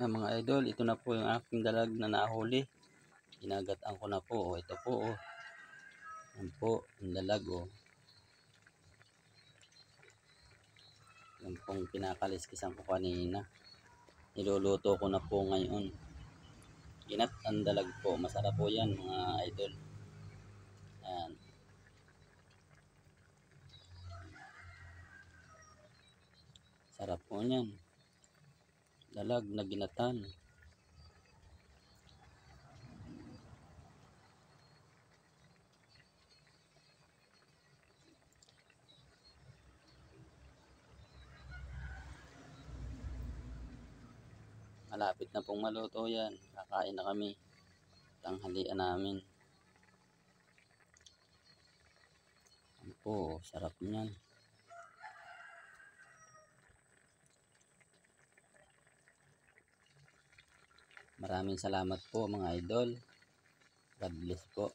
Mga idol, ito na po yung aking dalag na nahuli. Ginagataan ko na po. Ito po. Yan po, yung dalag. Yan pong pinakaliskisan ko kanina. Niluluto ko na po ngayon. Ginat ang dalag po. Masarap po yan mga idol. Yan. Sarap po yan. Dalag na ginatan. Malapit na pong maluto yan. Kakain na kami. Tanghalian namin. Yan po, sarap niyan. Maraming salamat po mga idol. God bless po.